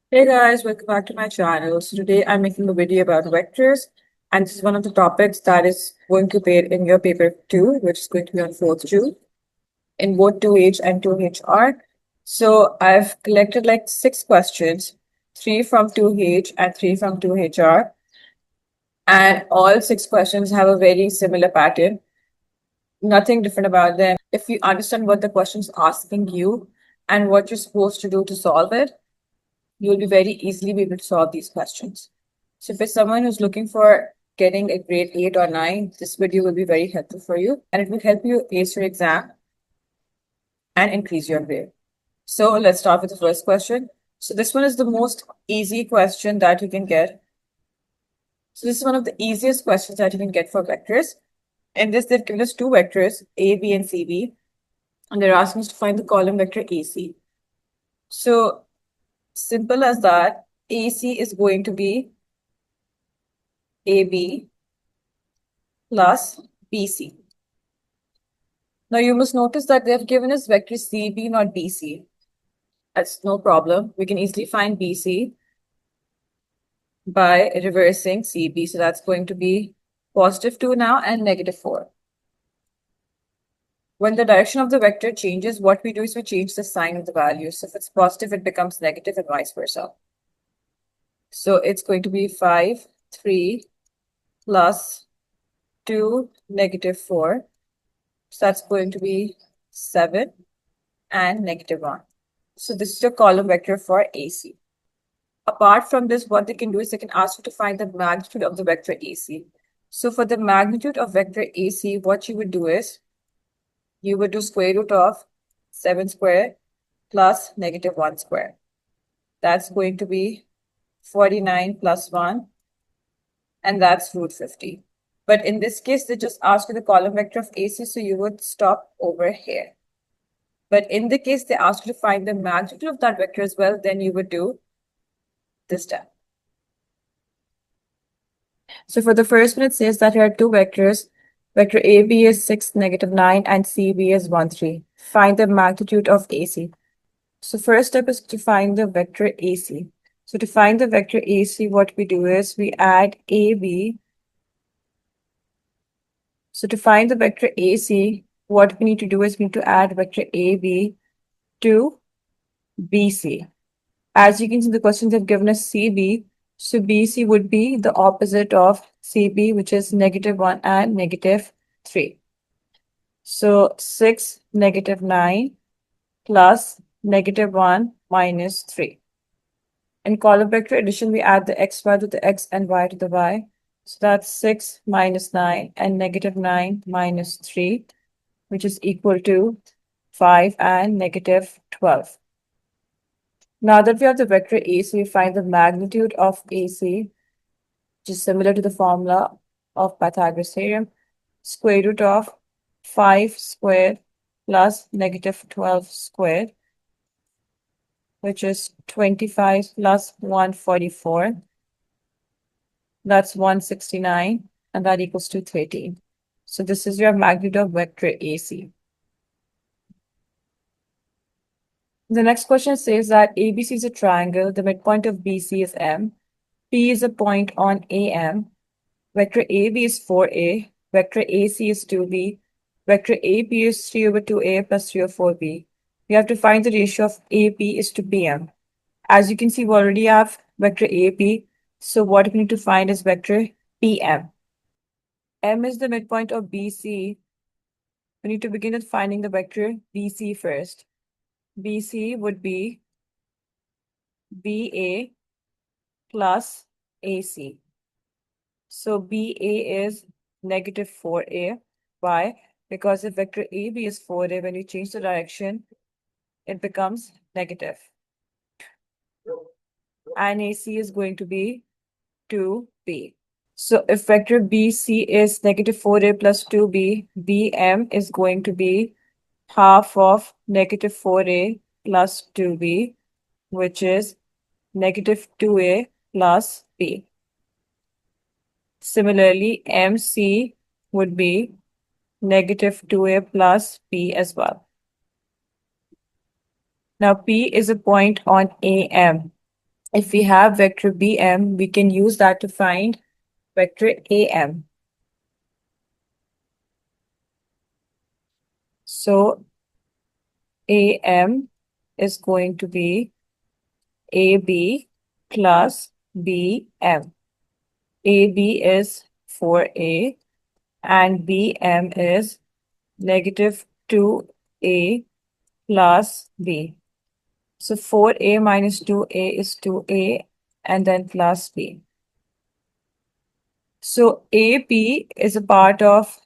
Hey guys, welcome back to my channel. So today I'm making a video about vectors, and this is one of the topics that is going to be in your paper 2, which is going to be on 4th June in both 2H and 2HR. So I've collected like 6 questions, 3 from 2H and 3 from 2HR, and all 6 questions have a very similar pattern, nothing different about them. If you understand what the question's asking you and what you're supposed to do to solve it, you'll be very easily be able to solve these questions. So if it's someone who's looking for getting a grade 8 or 9, this video will be very helpful for you and it will help you ace your exam and increase your grade. So let's start with the first question. So this one is the most easy question that you can get. So this is one of the easiest questions that you can get for vectors. In this, they've given us two vectors, A, B, and CB, and they're asking us to find the column vector AC. So simple as that, AC is going to be AB plus BC. Now you must notice that they have given us vector CB, not BC. That's no problem. We can easily find BC by reversing CB. So that's going to be +2 now and -4. When the direction of the vector changes, what we do is we change the sign of the value. So if it's positive, it becomes negative and vice versa. So it's going to be 5, 3 plus 2, -4. So that's going to be 7 and -1. So this is your column vector for AC. Apart from this, what they can do is they can ask you to find the magnitude of the vector AC. So for the magnitude of vector AC, what you would do is you would do square root of 7 squared plus -1 squared. That's going to be 49 plus 1, and that's root 50. But in this case, they just ask you the column vector of AC, so you would stop over here. But in the case they ask you to find the magnitude of that vector as well, then you would do this step. So for the first one, it says that here are two vectors. Vector AB is 6, -9, and CB is 1, 3. Find the magnitude of AC. So first step is to find the vector AC. So to find the vector AC, what we do is we add AB. So to find the vector AC, what we need to do is we need to add vector AB to BC. As you can see, the questions have given us CB. So BC would be the opposite of CB, which is -1 and -3. So 6, -9 plus -1 minus 3. In column vector addition, we add the xy to the x and y to the y. So that's 6 minus 9 and -9 minus 3, which is equal to 5 and -12. Now that we have the vector AC, we find the magnitude of AC, which is similar to the formula of Pythagoras theorem, square root of 5 squared plus -12 squared, which is 25 plus 144. That's 169, and that equals to 13. So this is your magnitude of vector AC. The next question says that ABC is a triangle. The midpoint of BC is M. P is a point on AM. Vector AB is 4A. Vector AC is 2B. Vector AP is 3 over 2A plus 3 over 4B. We have to find the ratio of AP is to PM. As you can see, we already have vector AP. So what we need to find is vector PM. M is the midpoint of BC. We need to begin with finding the vector BC first. BC would be BA plus AC. So BA is -4A. Why? Because if vector AB is 4A, when you change the direction, it becomes negative. And AC is going to be 2B. So if vector BC is -4A plus 2B, BM is going to be half of -4A plus 2B, which is -2A plus B. Similarly, MC would be -2A plus B as well. Now P is a point on AM. if we have vector bm, we can use that to find vector am. So am is going to be ab plus bm. ab is 4a and bm is negative 2a plus b. So 4a minus 2a is 2a and then plus b. So AP is a part of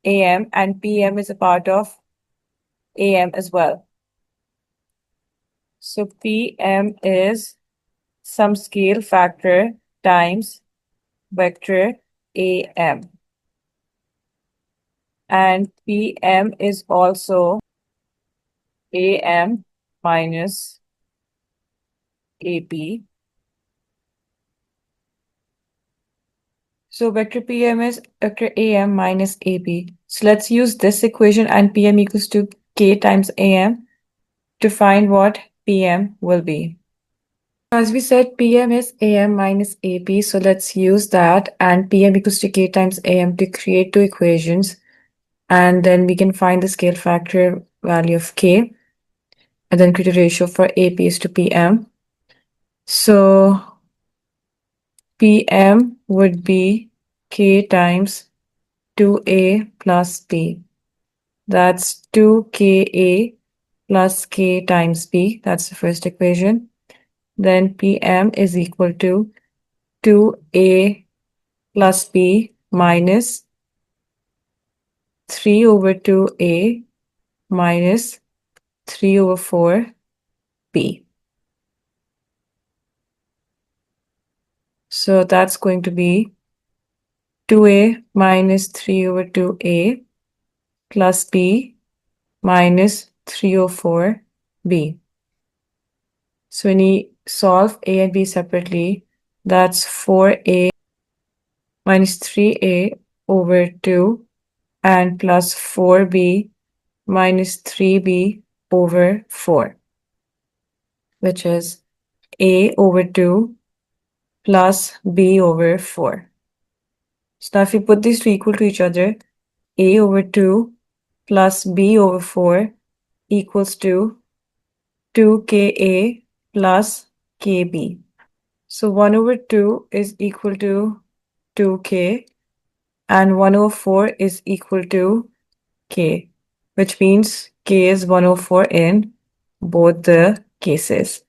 AM and PM is a part of AM as well. So PM is some scale factor times vector AM. And PM is also AM minus AP. So vector PM is vector AM minus AP. So let's use this equation and PM equals to K times AM to find what PM will be. As we said, PM is AM minus AP. So let's use that and PM equals to K times AM to create two equations. And then we can find the scale factor value of K and then create a ratio for AP is to PM. So PM would be K times 2A plus B. That's 2KA plus K times B. That's the first equation. Then PM is equal to 2A plus B minus 3 over 2A minus 3 over 4B. So that's going to be 2A minus 3 over 2A plus B minus 3 over 4B. So when you solve A and B separately, that's 4A minus 3A over 2 and plus 4B minus 3B over 4, which is A over 2 plus B over 4. So now if we put these two equal to each other, A over 2 plus B over 4 equals to 2KA plus KB. So 1 over 2 is equal to 2K and 1 over 4 is equal to K, which means K is 1 over 4 in both the cases,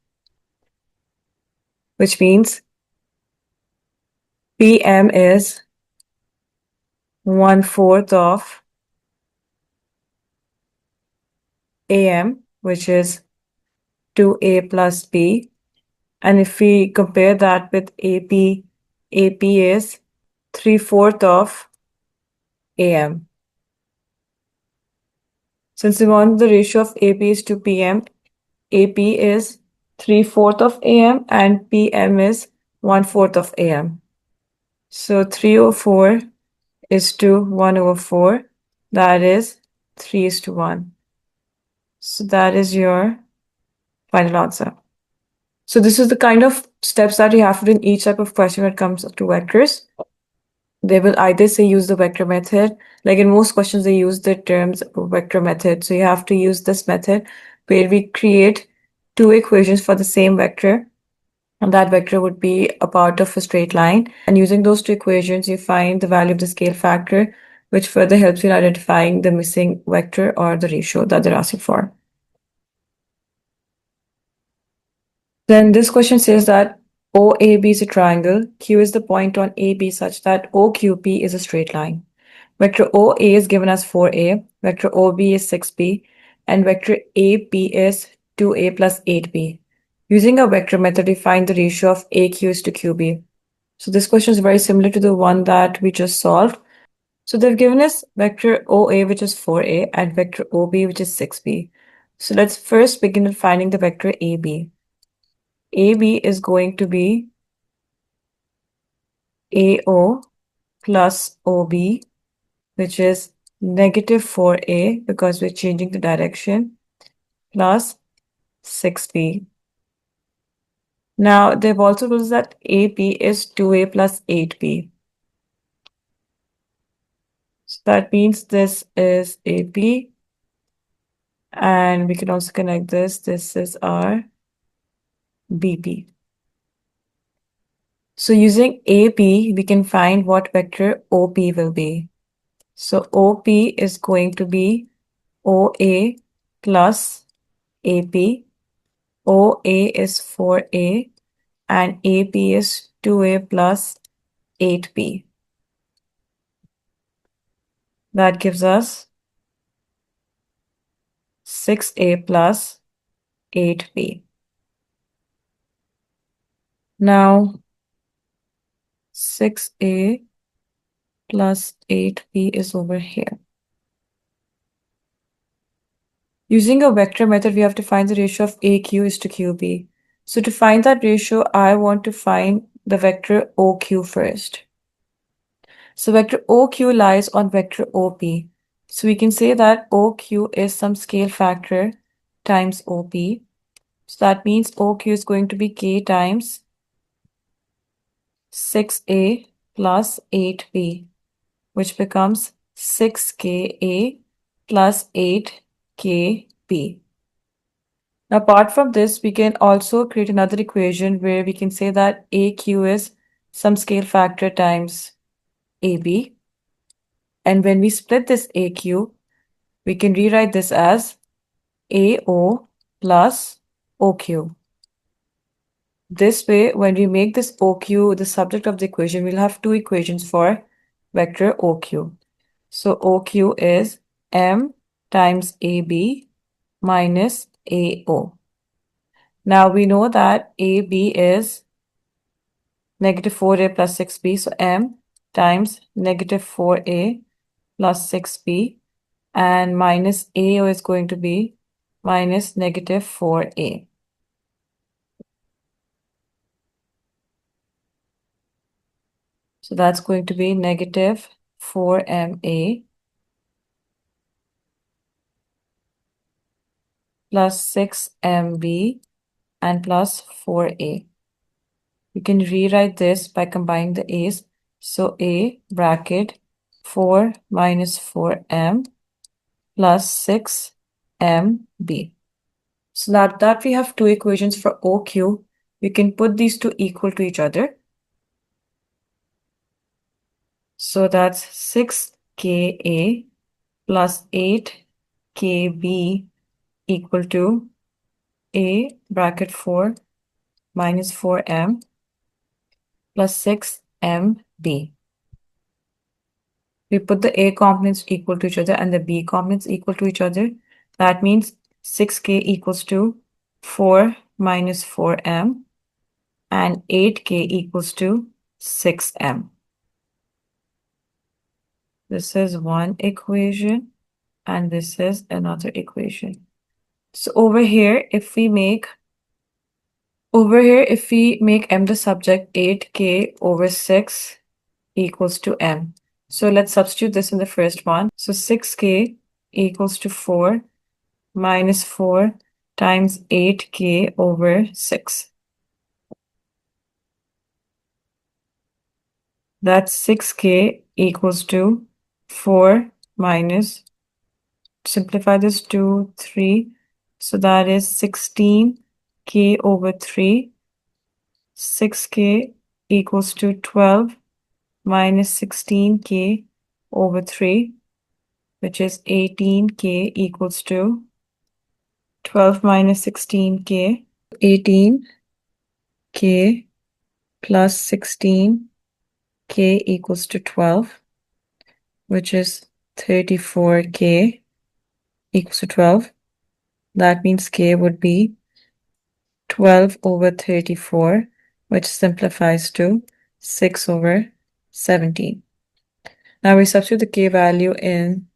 which means PM is 1/4 of AM, which is 2A plus B. And if we compare that with AP, AP is 3/4 of AM. Since we want the ratio of AP is to PM, AP is 3/4 of AM and PM is 1/4 of AM. So 3 over 4 is to 1 over 4. That is 3:1. So that is your final answer. So this is the kind of steps that you have to do in each type of question when it comes to vectors. They will either say use the vector method. Like in most questions, they use the terms vector method. So you have to use this method where we create two equations for the same vector. And that vector would be a part of a straight line. And using those two equations, you find the value of the scale factor, which further helps you in identifying the missing vector or the ratio that they're asking for. Then this question says that OAB is a triangle. Q is the point on AB such that OQP is a straight line. Vector OA is given as 4A, vector OB is 6B, and vector AP is 2A plus 8B. Using a vector method, we find the ratio of AQ is to QB. So this question is very similar to the one that we just solved. So they've given us vector OA, which is 4A, and vector OB, which is 6B. So let's first begin with finding the vector AB. AB is going to be AO plus OB, which is negative 4A because we're changing the direction, plus 6B. Now, they've also told us that AP is 2A plus 8B. So that means this is AP. And we can also connect this. This is our BP. So using AP, we can find what vector OP will be. So OP is going to be OA plus AP. OA is 4A and AP is 2A plus 8B. That gives us 6A plus 8B. Now 6A plus 8B is over here. Using a vector method, we have to find the ratio of AQ is to QB. So to find that ratio, I want to find the vector OQ first. So vector OQ lies on vector OP. So we can say that OQ is some scale factor times OP. So that means OQ is going to be K times 6A plus 8B, which becomes 6KA plus 8KB. Now, apart from this, we can also create another equation where we can say that AQ is some scale factor times AB. And when we split this AQ, we can rewrite this as AO plus OQ. This way, when we make this OQ the subject of the equation, we'll have two equations for vector OQ. So OQ is M times AB minus AO. Now we know that AB is negative 4A plus 6B. So M times negative 4A plus 6B and minus AO is going to be minus negative 4A. So that's going to be negative 4MA plus 6MB and plus 4A. We can rewrite this by combining the A's. So A bracket 4 minus 4M plus 6MB. So that we have two equations for OQ, we can put these two equal to each other. So that's 6KA plus 8KB equal to A bracket 4 minus 4M plus 6MB. We put the A components equal to each other and the B components equal to each other. That means 6K equals to 4 minus 4M and 8K equals to 6M. This is one equation and this is another equation. So over here, if we make M the subject, 8K over 6 equals to M. So let's substitute this in the first one. So 6K equals to 4 minus 4 times 8K over 6. That's 6K equals to 4 minus, simplify this to 3. So that is 16K over 3. 6K equals to 12 minus 16K over 3, which is 18K equals to 12 minus 16K. 18K plus 16K equals to 12, which is 34K equals to 12. That means K would be 12 over 34, which simplifies to 6 over 17. Now we substitute the K value in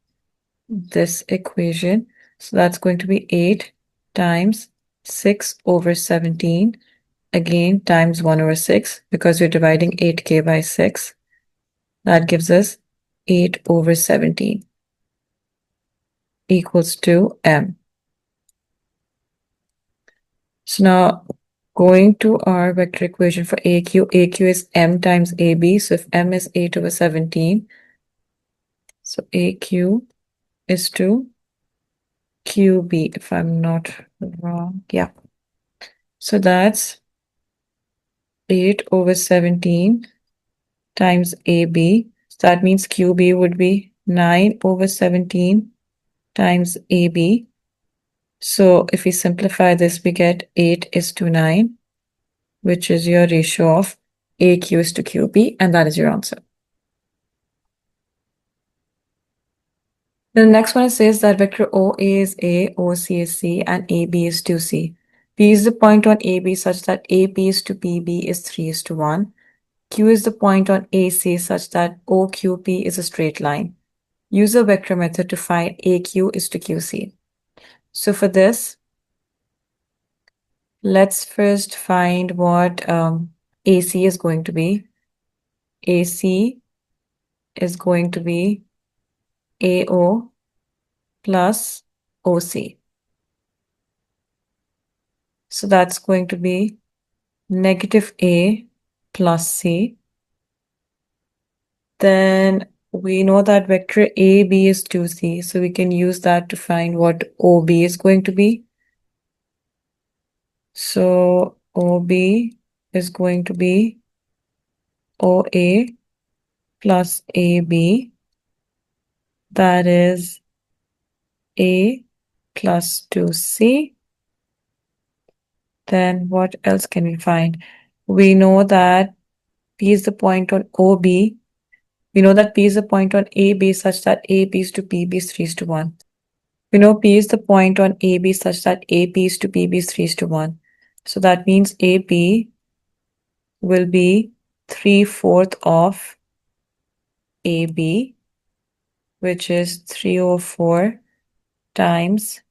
this equation. So that's going to be 8 times 6 over 17. Again, times 1 over 6 because we're dividing 8K by 6. That gives us 8 over 17 equals to M. So now going to our vector equation for AQ is m times AB. So if m is 8 over 17, so AQ is to QB, if I'm not wrong. Yeah. So that's 8 over 17 times AB. So that means QB would be 9 over 17 times AB. So if we simplify this, we get 8 is to 9, which is your ratio of AQ is to QB, and that is your answer. The next one says that vector OA is A, OC is C, and AB is 2C. P is the point on AB such that AP is to PB is 3 is to 1. Q is the point on AC such that OQP is a straight line. Use a vector method to find AQ is to QC. So for this, let's first find what AC is going to be. AC is going to be AO plus OC. So that's going to be negative A plus C. Then we know that vector AB is 2C, so we can use that to find what OB is going to be. So OB is going to be OA plus AB. That is A plus 2C. Then what else can we find? We know that P is the point on OB. We know that P is the point on AB such that AB is to PB is 3 is to 1. We know P is the point on AB such that AP is to PB is 3 is to 1. So that means AP will be 3/4 of AB, which is 3 over 4 times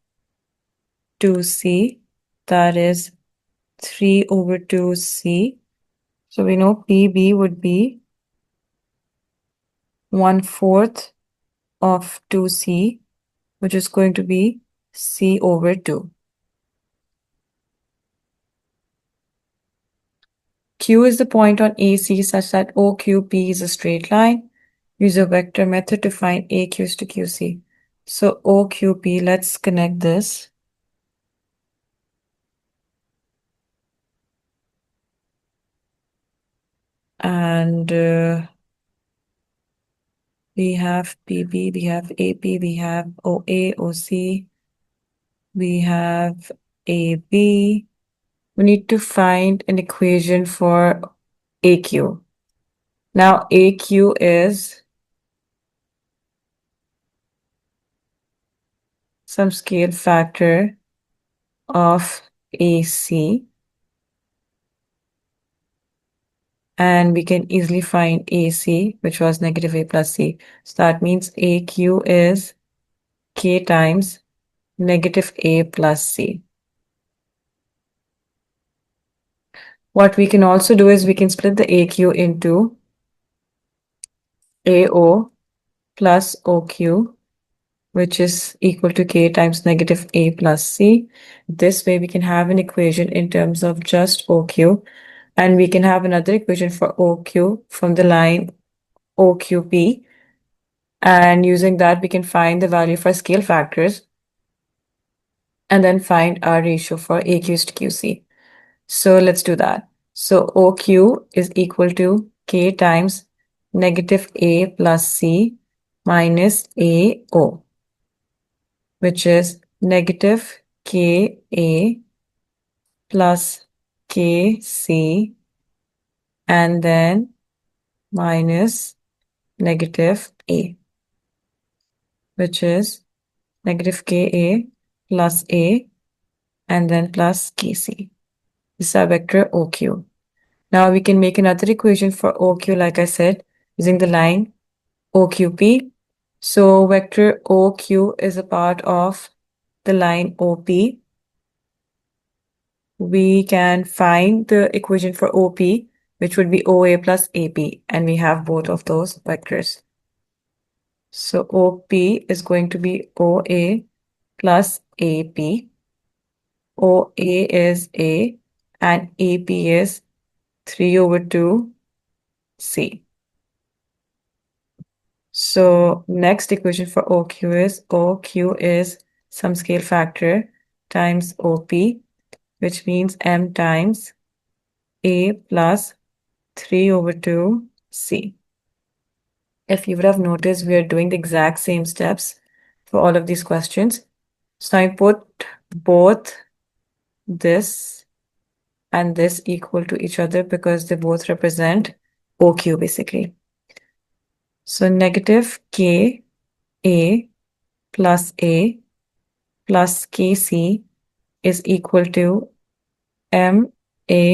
2C. That is 3 over 2C. So we know PB would be 1/4 of 2C, which is going to be C over 2. Q is the point on AC such that OQP is a straight line. Use a vector method to find AQ to QC. So OQP, let's connect this. And we have PB, we have AP, we have OA, OC, we have AB. We need to find an equation for AQ. Now AQ is some scale factor of AC, and we can easily find AC, which was negative A plus C. So that means AQ is K times negative A plus C. What we can also do is we can split the AQ into AO plus OQ, which is equal to K times negative A plus C. This way we can have an equation in terms of just OQ, and we can have another equation for OQ from the line OQP. And using that, we can find the value for scale factors and then find our ratio for AQs to QC. So let's do that. So OQ is equal to K times negative A plus C minus AO, which is negative KA plus KC and then minus negative A, which is negative KA plus A and then plus KC. This is our vector OQ. Now we can make another equation for OQ, like I said, using the line OQP. So vector OQ is a part of the line OP. We can find the equation for OP, which would be OA plus AP, and we have both of those vectors. So OP is going to be OA plus AP. OA is A and AP is 3 over 2C. So next equation for OQ is some scale factor times OP, which means M times A plus 3 over 2C. If you would have noticed, we are doing the exact same steps for all of these questions. So I put both this and this equal to each other because they both represent OQ basically. So negative KA plus A plus KC is equal to MA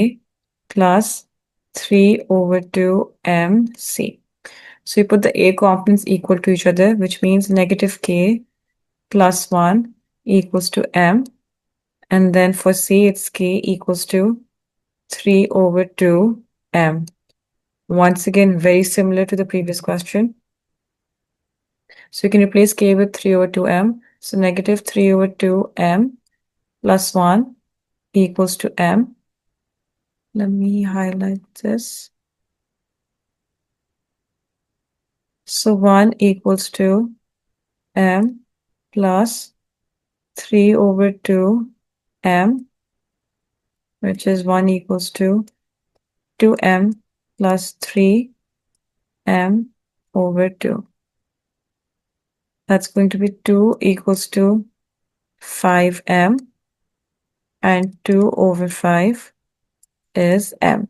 plus 3 over 2 MC. So you put the A components equal to each other, which means negative K plus 1 equals to M. And then for C, it's K equals to 3 over 2 M. Once again, very similar to the previous question. So you can replace K with 3 over 2M. So negative 3 over 2M plus 1 equals to M. Let me highlight this. So 1 equals to M plus 3 over 2M, which is 1 equals to 2M plus 3M over 2. That's going to be 2 equals to 5M, and 2 over 5 is M.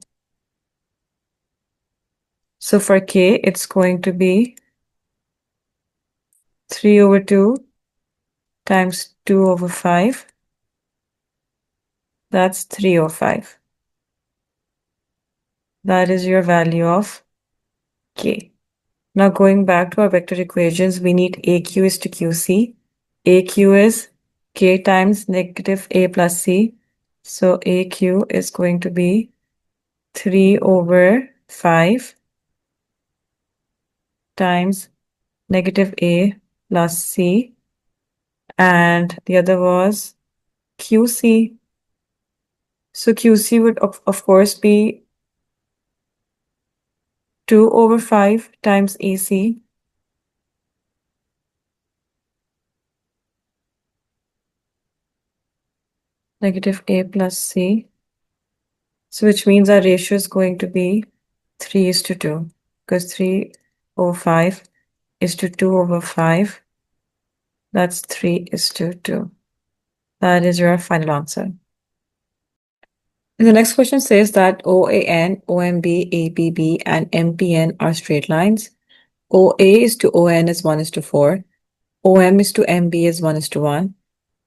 So for K, it's going to be 3 over 2 times 2 over 5. That's 3 over 5. That is your value of K. Now going back to our vector equations, we need AQ is to QC. AQ is K times negative A plus C. So AQ is going to be 3 over 5 times negative A plus C. And the other was QC. So QC would of course be 2 over 5 times AC. Negative A plus C. So which means our ratio is going to be 3 is to 2, because 3 over 5 is to 2 over 5. That's 3 is to 2. That is your final answer. And the next question says that OAN, OMB, ABB, and MPN are straight lines. OA is to ON is 1 is to 4. OM is to MB is 1 is to 1.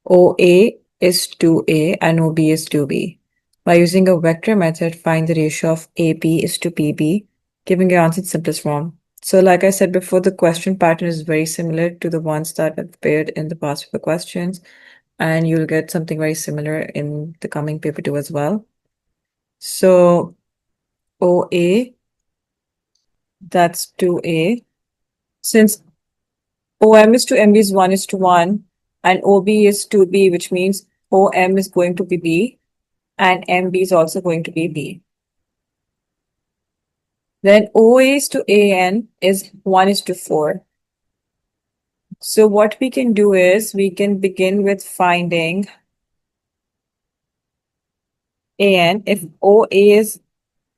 OA is to A and OB is to B. By using a vector method, find the ratio of AB is to PB, giving your answer in simplest form. So like I said before, the question pattern is very similar to the ones that I've prepared in the past paper questions, and you'll get something very similar in the coming paper 2 as well. So OA, that's 2A. Since OM is to MB is 1 is to 1, and OB is to B, which means OM is going to be B, and MB is also going to be B. Then OA is to AN is 1 is to 4. So what we can do is we can begin with finding AN. If OA is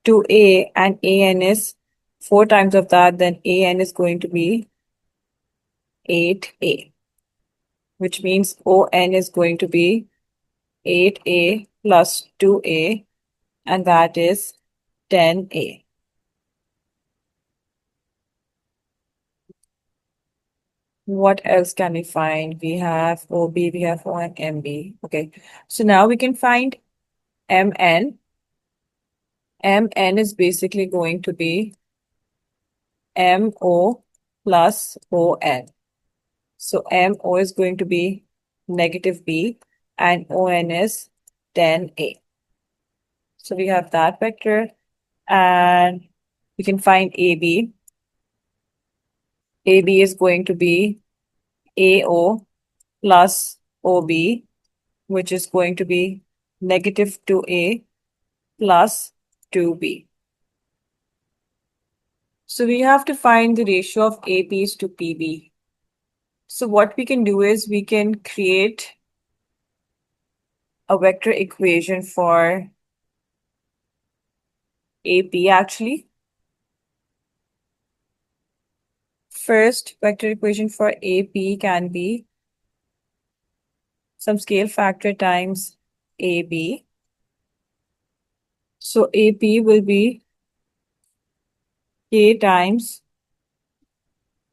to A and AN is 4 times of that, then AN is going to be 8A, which means ON is going to be 8A plus 2A, and that is 10A. What else can we find? We have OB, we have O and MB. Okay, so now we can find MN. MN is basically going to be MO plus ON. So MO is going to be negative B and ON is 10A. So we have that vector, and we can find AB. AB is going to be AO plus OB, which is going to be negative 2A plus 2b. So we have to find the ratio of APs to PB. So what we can do is we can create a vector equation for AP actually. First vector equation for AP can be some scale factor times AB. So AP will be K times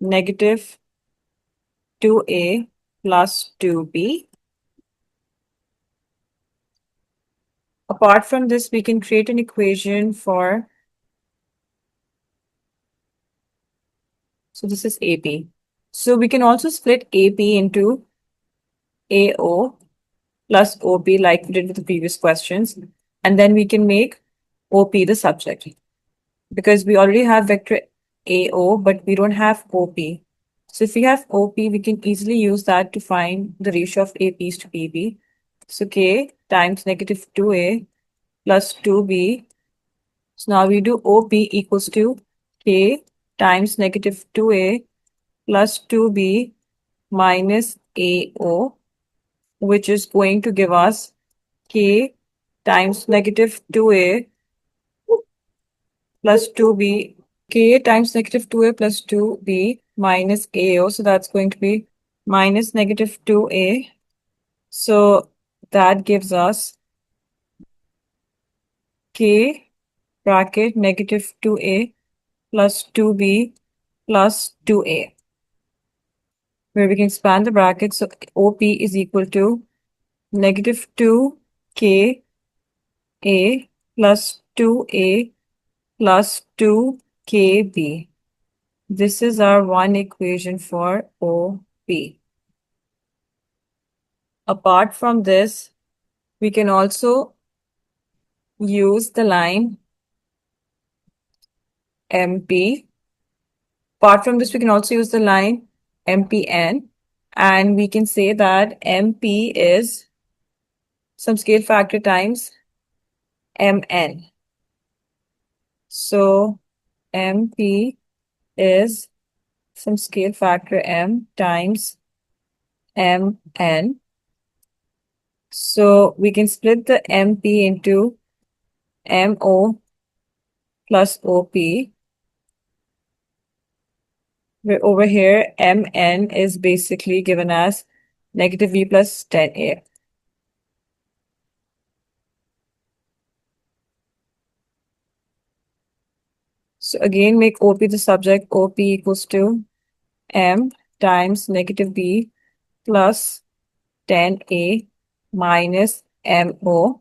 negative 2A plus 2B. Apart from this, we can create an equation for, so this is AP. So we can also split AP into AO plus OP like we did with the previous questions. And then we can make OP the subject because we already have vector AO, but we don't have OP. So if we have OP, we can easily use that to find the ratio of APs to PB. So K times negative 2A plus 2B. So now we do OP equals to K times negative 2A plus 2B minus AO, which is going to give us K times negative 2A plus 2B. K times negative 2A plus 2B minus AO. So that's going to be minus negative 2A. So that gives us K bracket negative 2A plus 2B plus 2A, where we can expand the brackets. So OP is equal to negative 2KA plus 2A plus 2KB. This is our one equation for OP. Apart from this, we can also use the line MP. Apart from this, we can also use the line MPN, and we can say that MP is some scale factor times MN. So MP is some scale factor M times MN. So we can split the MP into MO plus OP. Where over here, MN is basically given as negative V plus 10A. So again, make OP the subject. OP equals to M times negative B plus 10A minus MO,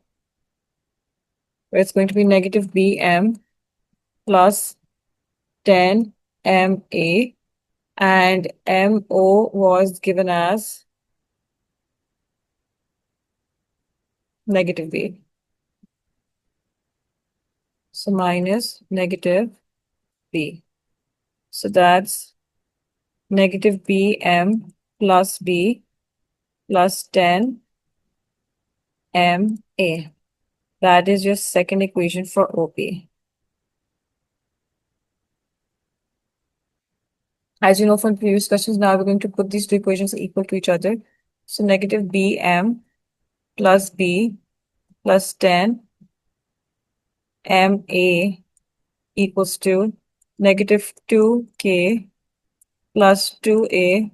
where it's going to be negative BM plus 10MA, and MO was given as negative B. So minus negative B. So that's negative BM plus B plus 10MA. That is your second equation for OP. As you know from previous questions, now we're going to put these two equations equal to each other. So negative BM plus B plus 10MA equals to negative 2K plus 2A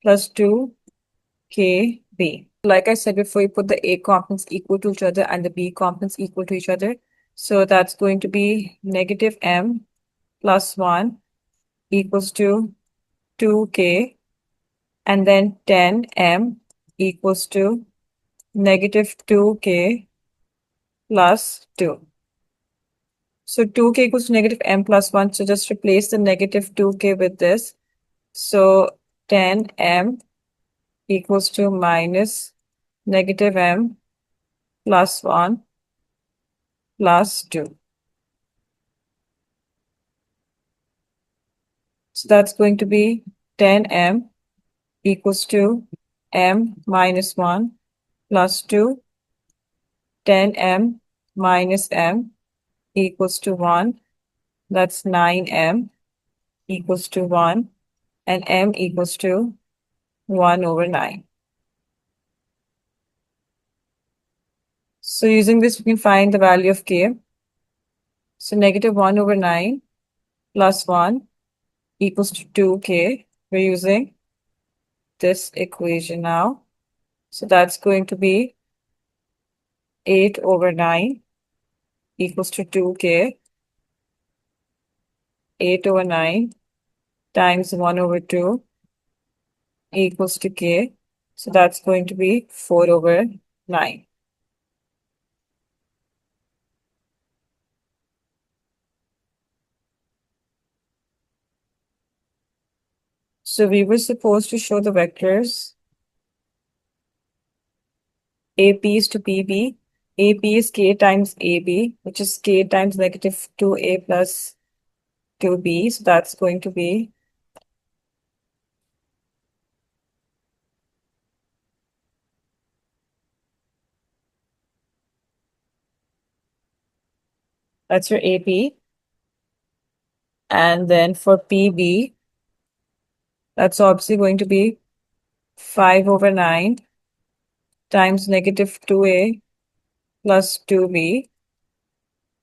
plus 2KB. Like I said before, you put the A components equal to each other and the B components equal to each other. So that's going to be negative M plus 1 equals to 2K, and then 10M equals to negative 2K plus 2. So 2K equals to negative M plus 1. So just replace the negative 2K with this. So 10M equals to minus negative M plus 1 plus 2. So that's going to be 10M equals to M minus 1 plus 2, 10M minus m equals to 1. That's 9m equals to 1. And m equals to 1 over 9. So using this, we can find the value of k. So negative 1 over 9 plus 1 equals to 2k. We're using this equation now. So that's going to be 8 over 9 equals to 2k. 8 over 9 times 1 over 2 equals to k. So that's going to be 4 over 9. So we were supposed to show the vectors AP is to PB. AP is k times AB, which is k times negative 2A plus 2B. So that's going to be that's your AP. And then for PB, that's obviously going to be 5 over 9 times negative 2A plus 2B.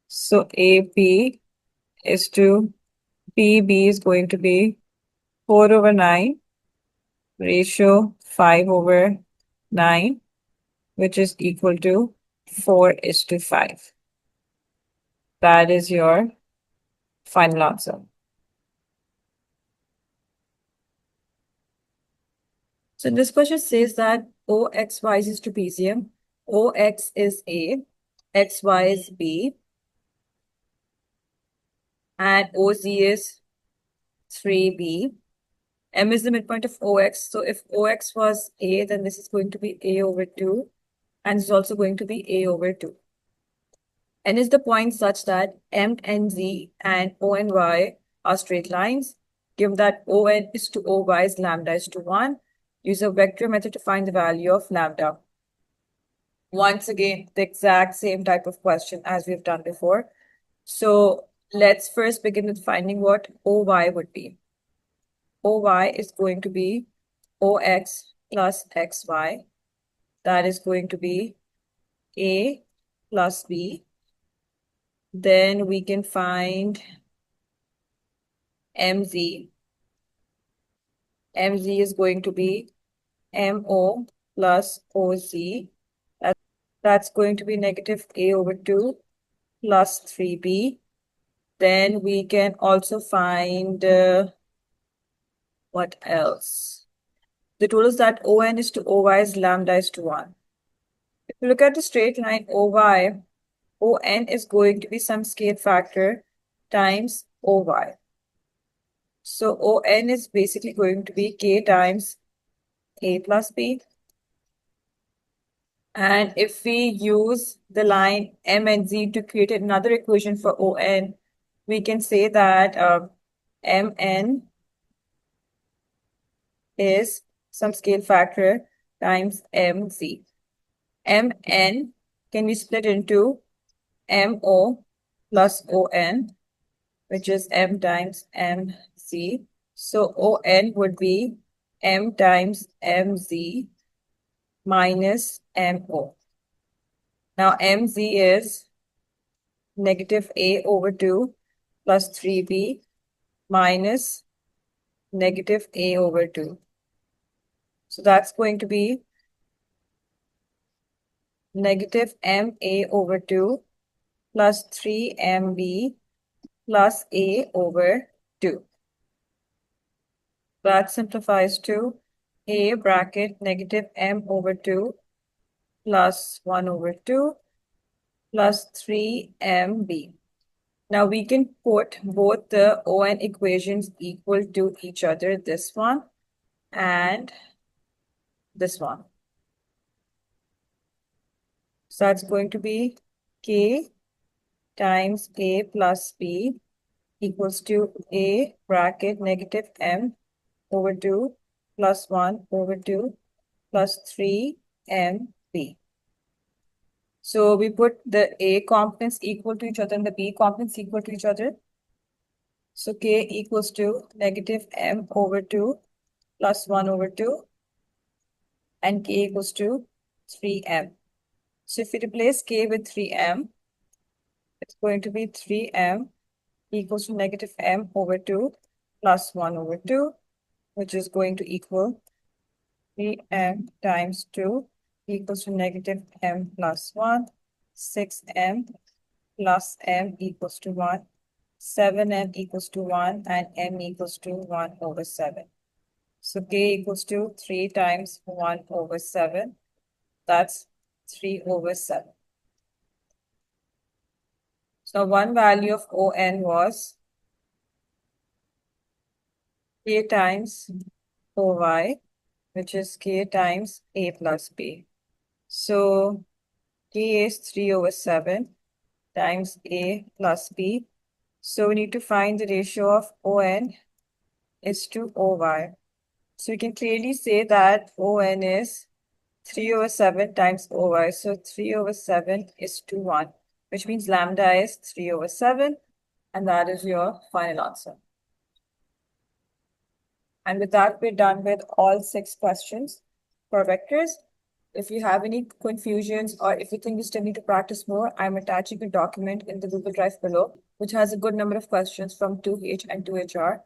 So AP is to PB is going to be 4 over 9 ratio 5 over 9, which is equal to 4 is to 5. That is your final answer. So this question says that OXY is trapezium, OX is A, XY is B, and OZ is 3B. M is the midpoint of OX. So if OX was A, then this is going to be A over 2, and this is also going to be A over 2. N is the point such that M and Z and O and Y are straight lines. Given that ON is to OY is lambda is to 1, use a vector method to find the value of lambda. Once again, the exact same type of question as we've done before. So let's first begin with finding what OY would be. OY is going to be OX plus XY. That is going to be A plus B. Then we can find MZ. MZ is going to be MO plus OZ. That's going to be negative A over 2 plus 3B. Then we can also find what else? The rule is that ON is to OY is lambda is to 1. If you look at the straight line OY, ON is going to be some scale factor times OY. So ON is basically going to be K times A plus B. And if we use the line M and Z to create another equation for ON, we can say that MN is some scale factor times MZ. MN can be split into MO plus ON, which is M times MZ. So ON would be M times MZ minus MO. Now MZ is negative A over 2 plus 3B minus negative A over 2. So that's going to be negative MA over 2 plus 3MB plus A over 2. That simplifies to A bracket negative M over 2 plus 1 over 2 plus 3MB. Now we can put both the ON equations equal to each other, this one and this one. So that's going to be K times A plus B equals to A bracket negative M over 2 plus 1 over 2 plus 3MB. So we put the A components equal to each other and the B components equal to each other. So K equals to negative M over 2 plus 1 over 2 and K equals to 3M. So if we replace K with 3M, it's going to be 3M equals to negative M over 2 plus 1 over 2, which is going to equal 3M times 2 equals to negative M plus 1, 6M plus M equals to 1, 7M equals to 1, and M equals to 1 over 7. So K equals to 3 times 1 over 7. That's 3 over 7. So one value of ON was K times OY, which is K times A plus B. So K is 3 over 7 times A plus B. So we need to find the ratio of ON is to OY. So we can clearly say that ON is 3 over 7 times OY. So 3 over 7 is to 1, which means lambda is 3 over 7. And that is your final answer. And with that, we're done with all 6 questions for vectors. If you have any confusions or if you think you still need to practice more, I'm attaching a document in the Google Drive below, which has a good number of questions from 2H and 2HR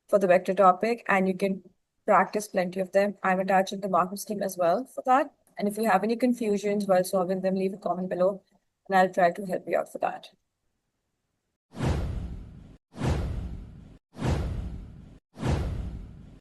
for the vector topic, and you can practice plenty of them. I'm attaching the marking scheme as well for that. And if you have any confusions while solving them, leave a comment below and I'll try to help you out for that.